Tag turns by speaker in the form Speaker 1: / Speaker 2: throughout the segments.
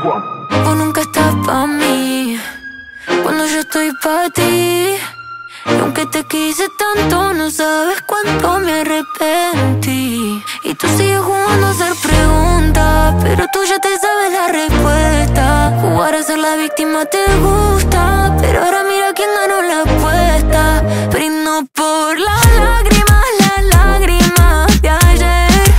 Speaker 1: Vos nunca estás pa' mí cuando yo estoy pa' ti. Y aunque te quise tanto, no sabes cuánto me arrepentí. Y tú sigues jugando a hacer preguntas, pero tú ya te sabes la respuesta. Jugar a ser la víctima te gusta, pero ahora mira quién ganó la apuesta. Brindo por las lágrimas de ayer.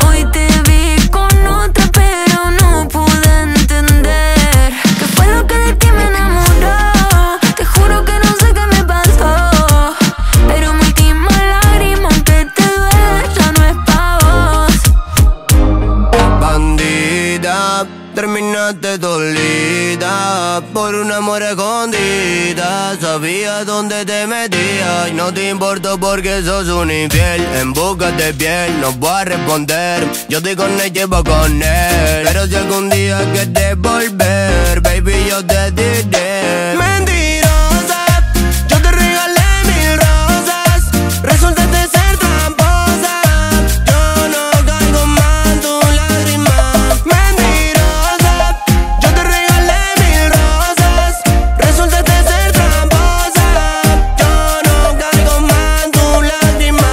Speaker 1: Hoy te vi con otra, pero no pude entender qué fue lo que de ti me enamoró. Te juro que no sé qué me pasó, pero mi última lágrima, aunque te duele, ya no es pa' vos.
Speaker 2: Bandida, terminaste dolida por un amor escondida. Sabía dónde te metías y no te importó porque sos un infiel. En busca de piel, no voy a responder. Yo estoy con ella, llevo con él. Pero si algún día quieres volver, baby, yo te diré. Mentirosa, yo te regalé 1000 rosas. Resultaste ser tramposa. Yo no caigo más en tu lágrima. Mentirosa, yo te regalé 1000 rosas. Resultaste ser tramposa. Yo no caigo más en tu lágrima.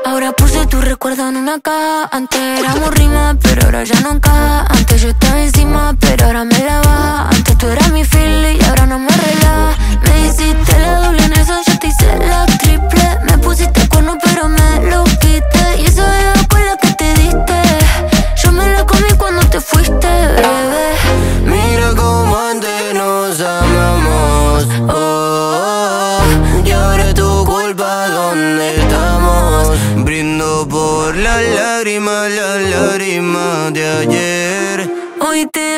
Speaker 1: Ahora puse tu recuerdo en una caja. Antes éramos rimas, pero ahora ya no encaja. Antes yo estaba encima, pero ahora me la baja. Antes tú eras mi fili y ahora no me relaja. Me hiciste la doble en eso, yo te hice la triple. Me pusiste cuerno, pero me lo quité. Y esa beba con la que te diste, yo me la comí cuando te fuiste, bebé.
Speaker 2: Mira cómo antes nos amamos. Oh, oh, oh. Y ahora es tu culpa, ¿dónde estamos? Brindo por las lágrimas de ayer.
Speaker 1: Hoy te